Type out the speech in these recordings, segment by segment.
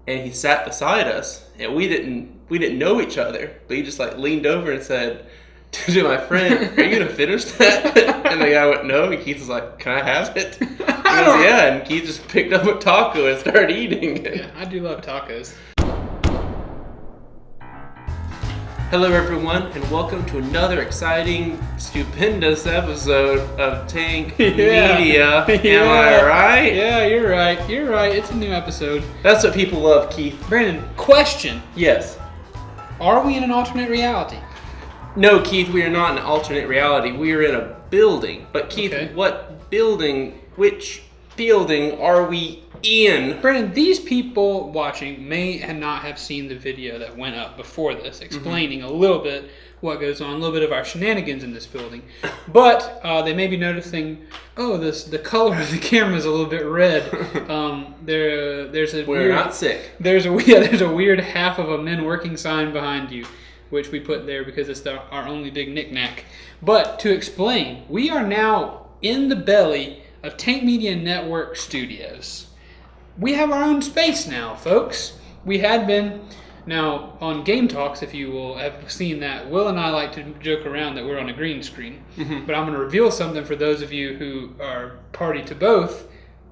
and he sat beside us, and we didn't know each other, but he just like leaned over and said to my friend, "Are you gonna finish that?" And the guy went, "No." And Keith was like, "Can I have it?" He goes, "Yeah." And Keith just picked up a taco and started eating it. Yeah, I do love tacos. Hello everyone, and welcome to another exciting, stupendous episode of Tank Media. Am I right? Yeah, you're right. You're right. It's a new episode. That's what people love, Keith. Brandon, question. Yes. Are we in an alternate reality? No, Keith, we are not in an alternate reality. We are in a building. But Keith, Okay. which building are we in? Brandon, these people watching may not have seen the video that went up before this, explaining a little bit what goes on, a little bit of our shenanigans in this building. But they may be noticing, the color of the camera is a little bit red. We're not sick. There's a weird half of a men working sign behind you, which we put there because it's our only big knick-knack. But to explain, we are now in the belly of Tank Media Network Studios. We have our own space now, folks. We had been. Now, on Game Talks, if you will have seen that, Will and I like to joke around that we're on a green screen. Mm-hmm. But I'm going to reveal something for those of you who are party to both,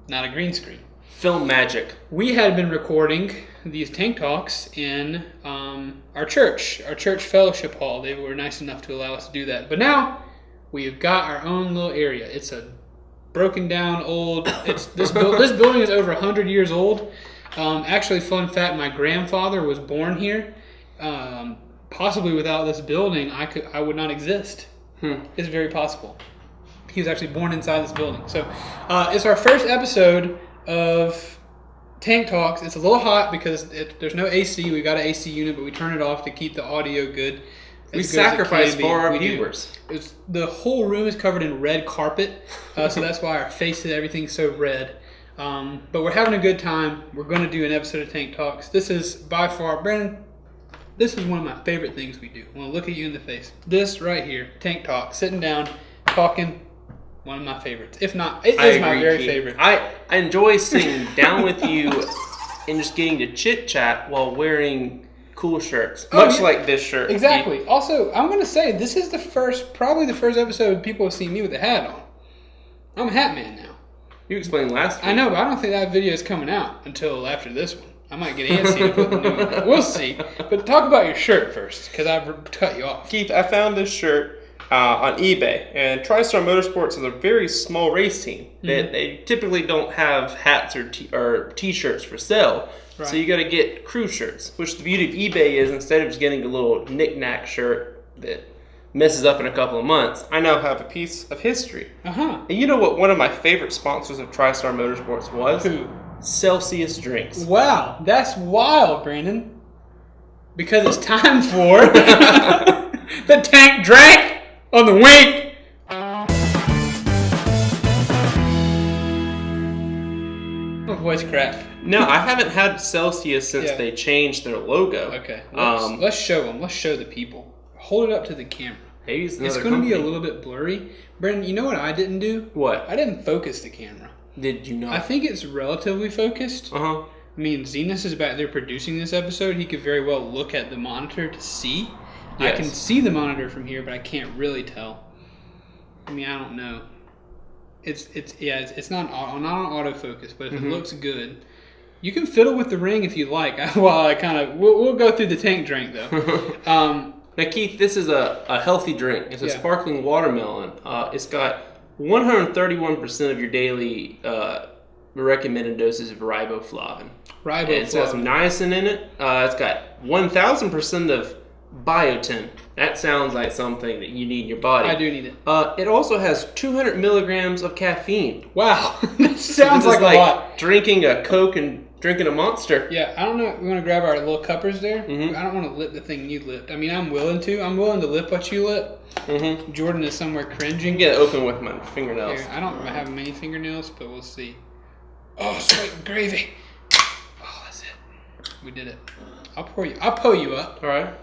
not a green screen. Film magic. We had been recording these Tank Talks in our church fellowship hall. They were nice enough to allow us to do that. But now, we've got our own little area. It's a broken down old. This building is over 100 years old. Actually, fun fact: my grandfather was born here. Possibly without this building, I would not exist. It's very possible. He was actually born inside this building. So it's our first episode of Tank Talks. It's a little hot because there's no AC. We got an AC unit, but we turn it off to keep the audio good. We sacrifice for our viewers. The whole room is covered in red carpet, so that's why our faces, everything's so red. But we're having a good time. We're going to do an episode of Tank Talks. This is by far, Brandon, this is one of my favorite things we do. I want to look at you in the face. This right here, Tank Talk, sitting down, talking, one of my favorites. If not, it is my very favorite. I enjoy sitting down with you and just getting to chit-chat while wearing cool shirts, like this shirt. Exactly. Also, I'm going to say this is probably the first episode people have seen me with a hat on. I'm a hat man now. You explained last week. I know, but I don't think that video is coming out until after this one. I might get antsy to put the new one. We'll see. But talk about your shirt first, because I've cut you off. Keith, I found this shirt on eBay, and TriStar Motorsports is a very small race team. They typically don't have hats or t-shirts for sale. Right. So you got to get crew shirts, which the beauty of eBay is instead of just getting a little knick-knack shirt that messes up in a couple of months, I now have a piece of history. And you know what one of my favorite sponsors of TriStar Motorsports was? Who? Celsius Drinks. Wow, that's wild, Brandon. Because it's time for the Tank Drink on the Wink. My voice cracked. No, I haven't had Celsius since they changed their logo. Okay, let's show them. Let's show the people. Hold it up to the camera. Maybe it's going to be a little bit blurry. Brandon, you know what I didn't do? What? I didn't focus the camera. Did you not? I think it's relatively focused. I mean, Zenas is back there producing this episode. He could very well look at the monitor to see. Yes. I can see the monitor from here, but I can't really tell. I mean, I don't know. It's not on autofocus, but if it looks good, you can fiddle with the ring if you like. We'll go through the Tank Drink though. Now, Keith, this is a healthy drink. It's a sparkling watermelon. It's got 131% of your daily recommended doses of riboflavin. It's got some niacin in it. It's got 1,000% of biotin. That sounds like something that you need in your body. I do need it. It also has 200 milligrams of caffeine. Wow, that sounds like a lot. Drinking a Coke and drinking a Monster. Yeah, I don't know. We want to grab our little cuppers there. I don't want to lip the thing you lipped. I mean, I'm willing to. I'm willing to lip what you lip. Jordan is somewhere cringing. You can get it open with my fingernails. Here, I don't have many fingernails, but we'll see. Oh, sweet gravy. Oh, that's it. We did it. I'll pour you up. All right.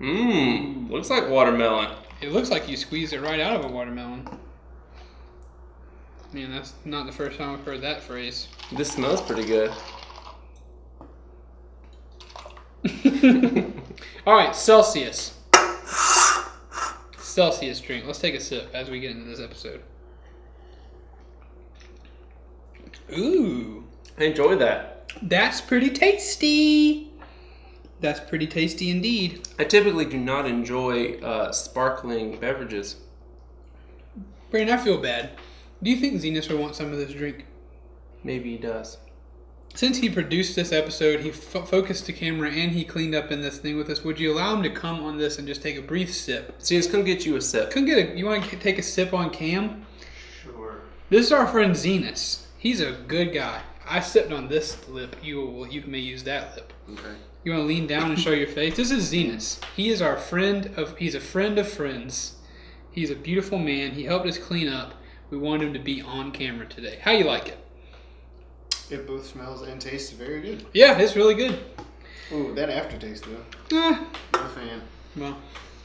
Looks like watermelon. It looks like you squeezed it right out of a watermelon. Man, that's not the first time I've heard that phrase. This smells pretty good. All right, Celsius. Celsius drink. Let's take a sip as we get into this episode. Ooh. I enjoy that. That's pretty tasty. That's pretty tasty indeed. I typically do not enjoy sparkling beverages. Brandon, I feel bad. Do you think Zenas would want some of this drink? Maybe he does. Since he produced this episode, he focused the camera and he cleaned up in this thing with us. Would you allow him to come on this and just take a brief sip? Zenas, come get you a sip. You want to take a sip on cam? Sure. This is our friend Zenas. He's a good guy. I sipped on this lip. You may use that lip. Okay. You want to lean down and show your face? This is Zenas. He's a friend of friends. He's a beautiful man. He helped us clean up. We want him to be on camera today. How you like it? It both smells and tastes very good. Yeah, it's really good. Ooh, that aftertaste though. Not a fan. Well,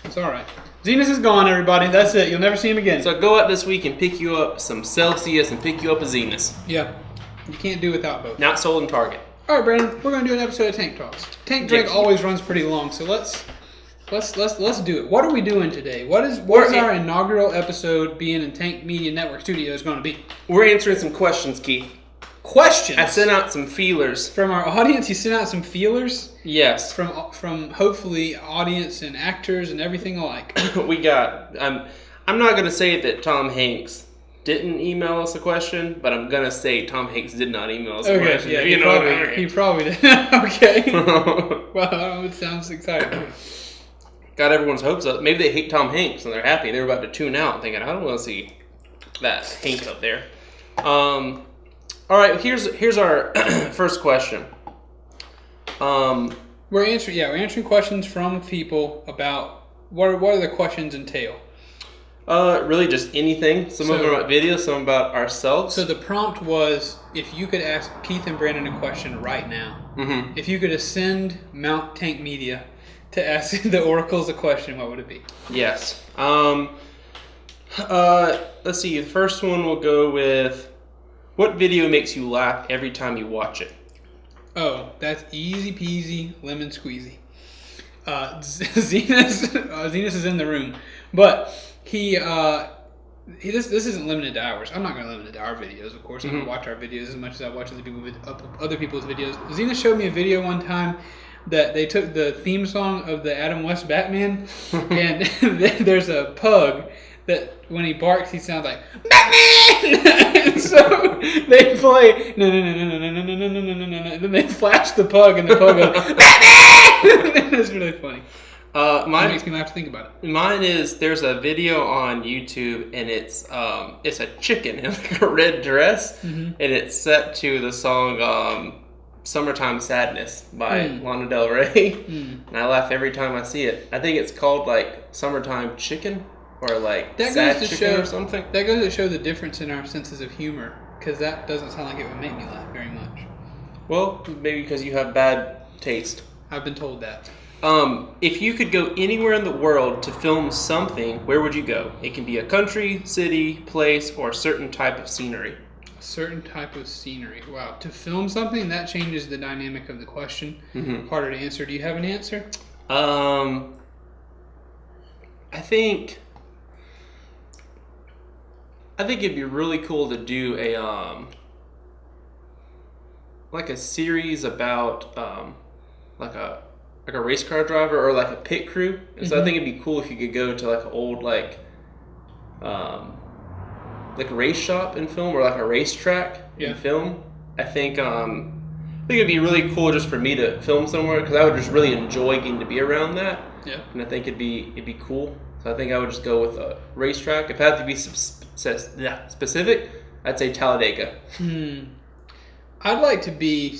it's all right. Zenas is gone, everybody. That's it. You'll never see him again. So go out this week and pick you up some Celsius and pick you up a Zenas. Yeah, you can't do without both. Not sold in Target. All right, Brandon. We're gonna do an episode of Tank Talks. Tank Drink always runs pretty long, so let's do it. What are we doing today? What is our inaugural episode being in Tank Media Network Studios going to be? We're answering some questions, Keith. Questions. I sent out some feelers From our audience. You sent out some feelers? Yes. From hopefully audience and actors and everything alike. We got. I'm not going to say that Tom Hanks didn't email us a question, but I'm going to say Tom Hanks did not email us a question. Yeah, he probably did. Okay. Well, it sounds exciting. Got everyone's hopes up. Maybe they hate Tom Hanks and they're happy. They're about to tune out thinking, I don't want to see that Hank up there. All right, here's our first question. We're answering questions from people about what are the questions entail? Really just anything. Some of them about videos, some about ourselves. So the prompt was, if you could ask Keith and Brandon a question right now, if you could ascend Mount Tank Media to ask the oracles a question, what would it be? Yes. Let's see. The first one will go with, what video makes you laugh every time you watch it? Oh, that's easy peasy, lemon squeezy. Zenas is in the room, but this isn't limited to ours. I'm not going to limit it to our videos, of course. I'm going to watch our videos as much as I watch other people's videos. Zenas showed me a video one time that they took the theme song of the Adam West Batman, and there's a pug that when he barks, he sounds like Batman. And so they play no, and then they flash the pug, and the pug goes Batman. It's really funny. It makes me laugh to think about it. Mine is, there's a video on YouTube, and it's a chicken in like a red dress, and it's set to the song Summertime Sadness by Lana Del Rey. And I laugh every time I see it. I think it's called like Summertime Chicken or like that Sad goes to Chicken show, or something. That goes to show the difference in our senses of humor, because that doesn't sound like it would make me laugh very much. Well, maybe because you have bad taste. I've been told that. If you could go anywhere in the world to film something, where would you go? It can be a country, city, place, or a certain type of scenery. Certain type of scenery. Wow. To film something, that changes the dynamic of the question. Harder to answer. Do you have an answer? I think it'd be really cool to do a like a series about like a race car driver or like a pit crew. And so I think it'd be cool if you could go to like an old like a race shop and film, or like a racetrack and film. I think it'd be really cool just for me to film somewhere, because I would just really enjoy getting to be around that. Yeah. And I think it'd be cool. So I think I would just go with a racetrack. If I have to be specific, I'd say Talladega. I'd like to be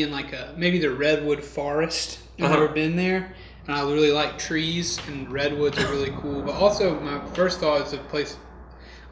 in like maybe the redwood forest. I've never been there, and I really like trees, and redwoods are really cool. But also, my first thought is a place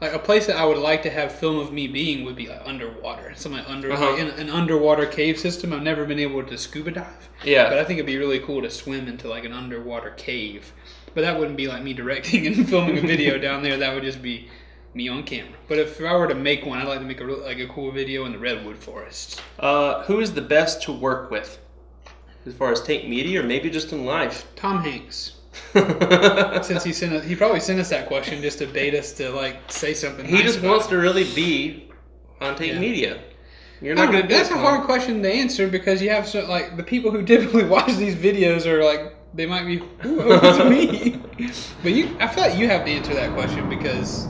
that I would like to have film of me being would be like underwater. Something like in an underwater cave system. I've never been able to scuba dive. Yeah. But I think it'd be really cool to swim into like an underwater cave. But that wouldn't be like me directing and filming a video down there. That would just be me on camera. But if I were to make one, I'd like to make a cool video in the redwood forest. Who is the best to work with? as far as Tank Media, or maybe just in life? Tom Hanks. Since he probably sent us that question just to bait us to like say something. He just wants to really be on Tank Media. You're not gonna. That's a hard question to answer because you have like the people who typically watch these videos are like they might be who's me. But I feel like you have to answer that question because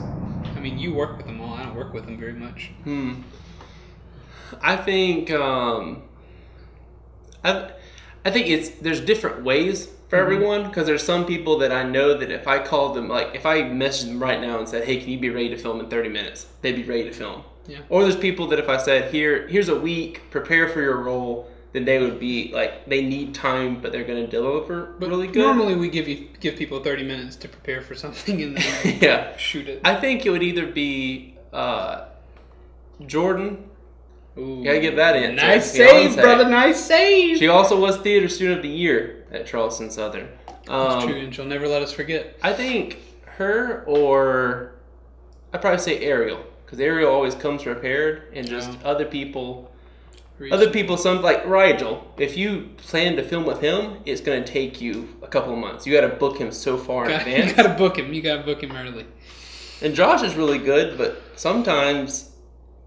I mean you work with them all. I don't work with them very much. I think I think there's different ways for everyone, because there's some people that I know that if I called them, like if I messaged them right now and said, hey, can you be ready to film in 30 minutes? They'd be ready to film. Yeah. Or there's people that if I said, here's a week, prepare for your role, then they would be like, they need time, but they're going to deliver really good. Normally we give people 30 minutes to prepare for something and then shoot it. I think it would either be Jordan. Ooh, gotta get that in. Nice save, brother. Nice save. She also was Theater Student of the Year at Charleston Southern. That's true, and she'll never let us forget. I think her, or I'd probably say Ariel, because Ariel always comes prepared, and just other people, some like Rigel. If you plan to film with him, it's gonna take you a couple of months. You got to book him so far in advance. You got to book him early. And Josh is really good, but sometimes.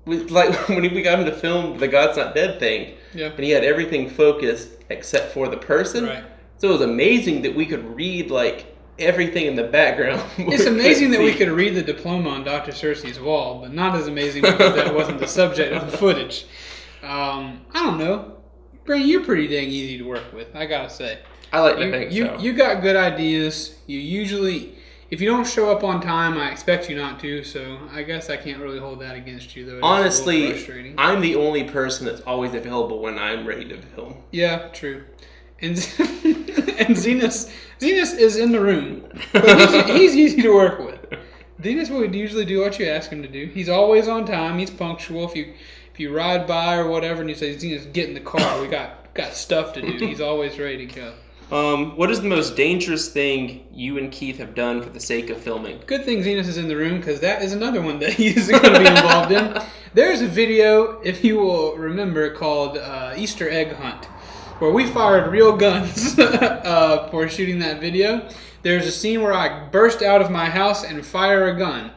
Like when we got him to film the God's Not Dead thing, and he had everything focused except for the person. Right. So it was amazing that we could read like everything in the background. It's amazing that we could read the diploma on Dr. Cersei's wall, but not as amazing because that wasn't the subject of the footage. I don't know. Brandon, you're pretty dang easy to work with, I gotta say. I like to think so. You got good ideas. You usually... If you don't show up on time, I expect you not to, so I guess I can't really hold that against you, though. Honestly, I'm the only person that's always available when I'm ready to film. Yeah, true. And Zenas is in the room, but he's easy to work with. Zenas would usually do what you ask him to do. He's always on time. He's punctual. If you ride by or whatever and you say, Zenas, get in the car. We got stuff to do. He's always ready to go. What is the most dangerous thing you and Keith have done for the sake of filming? Good thing Zenas is in the room, because that is another one that he's going to be involved in. There's a video, if you will remember, called Easter Egg Hunt, where we fired real guns for shooting that video. There's a scene where I burst out of my house and fire a gun.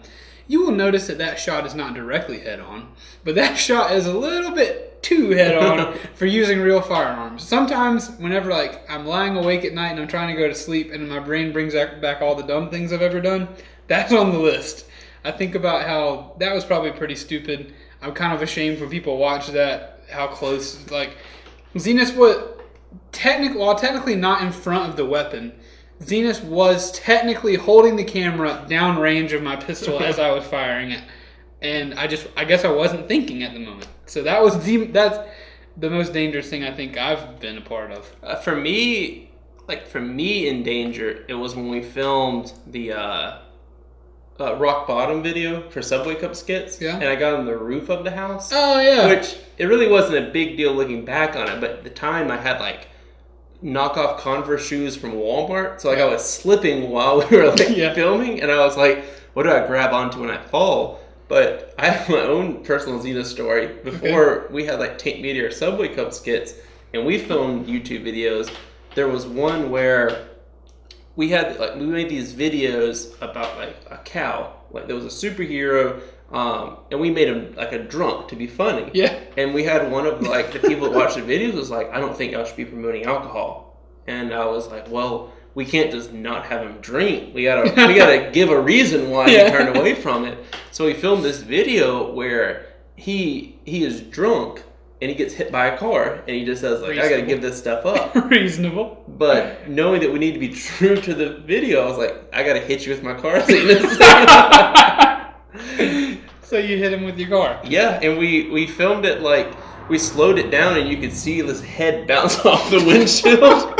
You will notice that shot is not directly head-on, but that shot is a little bit too head-on for using real firearms. Sometimes, whenever I'm lying awake at night and I'm trying to go to sleep and my brain brings back all the dumb things I've ever done, that's on the list. I think about how that was probably pretty stupid. I'm kind of ashamed when people watch that, how close, Zenas was technically not in front of the weapon. Zenas was technically holding the camera downrange of my pistol as I was firing it. And I guess I wasn't thinking at the moment. So that's the most dangerous thing I think I've been a part of. For me in danger, it was when we filmed the rock bottom video for Subway Cup skits. Yeah. And I got on the roof of the house. Oh, yeah. Which, it really wasn't a big deal looking back on it, but at the time I had knockoff Converse shoes from Walmart. So I was slipping while we were filming, and I was like, what do I grab onto when I fall? But I have my own personal Zenas story. Before we had Tank Media or Subway Cup skits, and we filmed YouTube videos, there was one where we had we made these videos about a cow. There was a superhero, and we made him a drunk to be funny. Yeah. And we had one of the people that watched the videos was I don't think I should be promoting alcohol. And I was like, well, we can't just not have him drink. We gotta give a reason why he turned away from it. So we filmed this video where he is drunk and he gets hit by a car and he just says I gotta give this stuff up. Reasonable. But knowing that we need to be true to the video, I was like, I gotta hit you with my car. So you hit him with your car. Yeah, and we filmed it we slowed it down and you could see this head bounce off the windshield.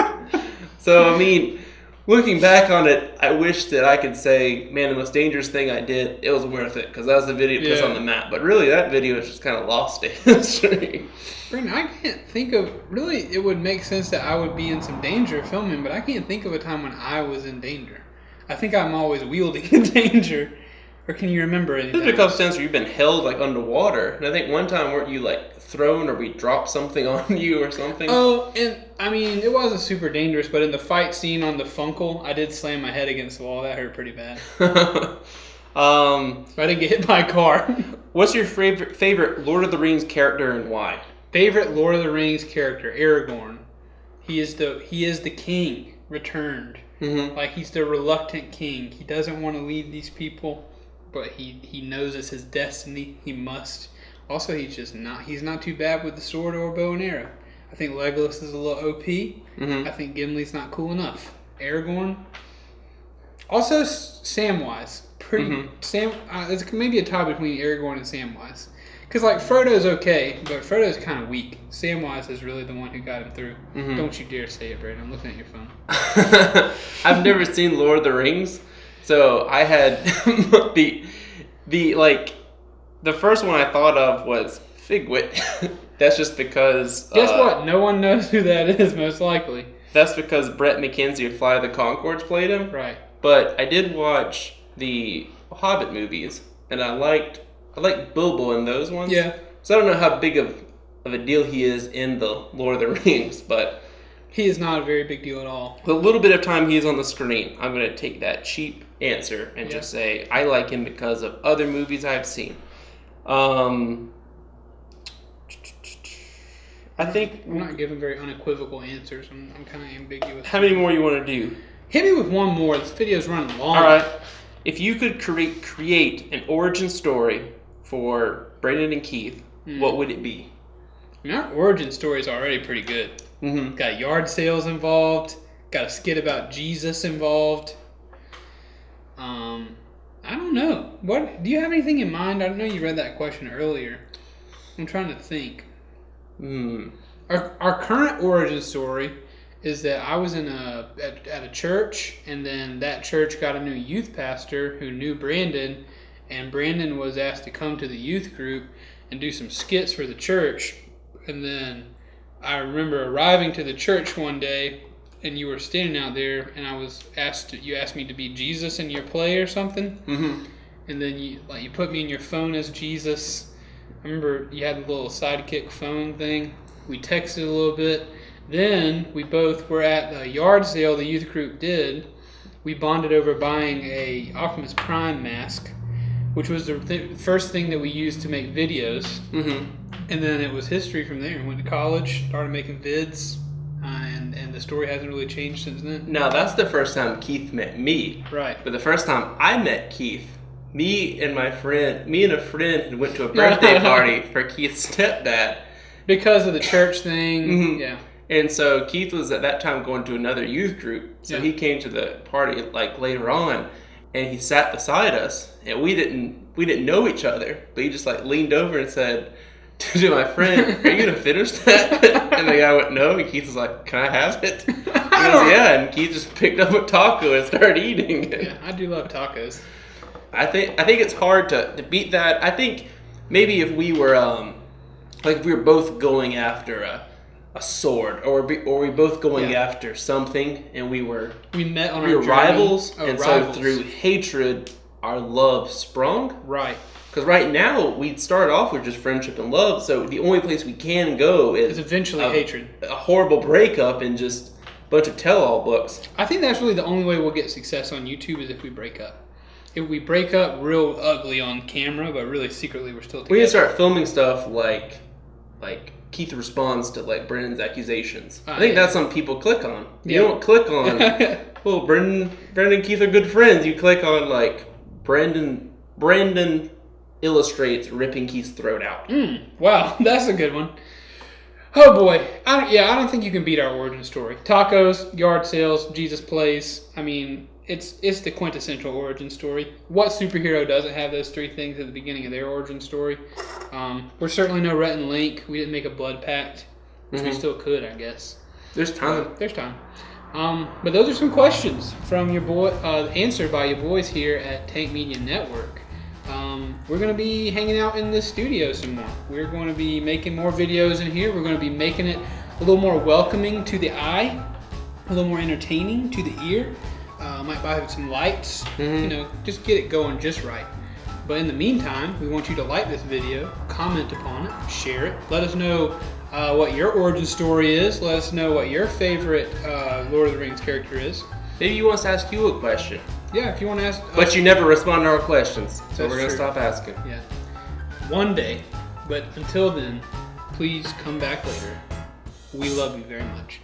So I mean, looking back on it, I wish that I could say, man, the most dangerous thing I did, it was worth it, because that was the video that puts on the map. But really, that video is just kind of lost to history. Brandon, I can't think of, really, it would make sense that I would be in some danger filming, but I can't think of a time when I was in danger. I think I'm always wielding in danger. Or can you remember anything? There's been a couple times where you've been held underwater. And I think one time, weren't you thrown or we dropped something on you or something? Oh, and I I mean, it wasn't super dangerous, but in the fight scene on the Funkel, I did slam my head against the wall. That hurt pretty bad. So I didn't get hit by a car. What's your favorite Lord of the Rings character and why? Favorite Lord of the Rings character, Aragorn. He is the king returned. Mm-hmm. Like, he's the reluctant king. He doesn't want to lead these people, but he knows it's his destiny. He must. Also, he's not too bad with the sword or bow and arrow. I think Legolas is a little OP. Mm-hmm. I think Gimli's not cool enough. Aragorn. Also, Samwise. It's maybe a tie between Aragorn and Samwise. Because, like, Frodo's okay, but Frodo's kind of weak. Samwise is really the one who got him through. Mm-hmm. Don't you dare say it, Brandon. I'm looking at your phone. I've never seen Lord of the Rings, so I had the first one I thought of was Figwit. That's just because... Guess what? No one knows who that is, most likely. That's because Brett McKenzie of Fly the Conchords played him. Right. But I did watch the Hobbit movies, and I liked Bilbo in those ones. Yeah. So I don't know how big of a deal he is in the Lord of the Rings, but... He is not a very big deal at all. The little bit of time he's on the screen, I'm going to take that cheap answer and just say I like him because of other movies I've seen. I think... I'm not giving very unequivocal answers. I'm kind of ambiguous. How many more you want to do? Hit me with one more. This video's running long. All right. If you could create an origin story for Brandon and Keith, what would it be? I mean, our origin story is already pretty good. Mm-hmm. Got yard sales involved. Got a skit about Jesus involved. I don't know. What do you have anything in mind? I know you read that question earlier. I'm trying to think. Our current origin story is that I was at a church, and then that church got a new youth pastor who knew Brandon, and Brandon was asked to come to the youth group and do some skits for the church. And then I remember arriving to the church one day, and you were standing out there, and you asked me to be Jesus in your play or something. Mm-hmm. And then you put me in your phone as Jesus. I remember you had a little sidekick phone thing. We texted a little bit. Then we both were at a yard sale the youth group did. We bonded over buying a Optimus Prime mask, which was the first thing that we used to make videos. Mm-hmm. And then it was history from there. We went to college, started making vids, and the story hasn't really changed since then. Now, that's the first time Keith met me. Right. But the first time I met Keith, me and a friend went to a birthday party for Keith's stepdad. Because of the church thing. Mm-hmm. Yeah. And so Keith was at that time going to another youth group. So he came to the party later on, and he sat beside us, and we didn't know each other, but he just leaned over and said to my friend, "Are you gonna finish that?" And the guy went, "No." And Keith was like, "Can I have it?" He goes, "Yeah." And Keith just picked up a taco and started eating it. Yeah, I do love tacos. I think it's hard to beat that. I think maybe if we were we were both going after a sword, or we both going after something, and we met on we our were rivals, and rivals. so through hatred, our love sprung. Right. Because right now we started off with just friendship and love, so the only place we can go is eventually hatred, a horrible breakup, and just a bunch of tell-all books. I think that's really the only way we'll get success on YouTube is if we break up. If we break up real ugly on camera, but really secretly we're still together. We can start filming stuff like Keith responds to Brendan's accusations. I think that's something people click on. You don't click on, "Oh, Brendan and Keith are good friends." You click on Brandon illustrates ripping Keith's throat out. Wow, that's a good one. Oh boy, I don't think you can beat our origin story. Tacos, yard sales, Jesus plays. I mean, it's the quintessential origin story. What superhero doesn't have those three things at the beginning of their origin story? We're certainly no Rhett and Link. We didn't make a blood pact, which we still could, I guess. There's time. There's time. But those are some questions from your boy, answered by your boys here at Tank Media Network. We're going to be hanging out in the studio some more. We're going to be making more videos in here. We're going to be making it a little more welcoming to the eye, a little more entertaining to the ear. Might buy some lights, just get it going just right. But in the meantime, we want you to like this video, comment upon it, share it. Let us know what your origin story is. Let us know what your favorite Lord of the Rings character is. Maybe he wants to ask you a question. Yeah, if you want to ask. But you never respond to our questions, so That's we're going to true. stop asking. Yeah. One day. But until then, please come back later. We love you very much.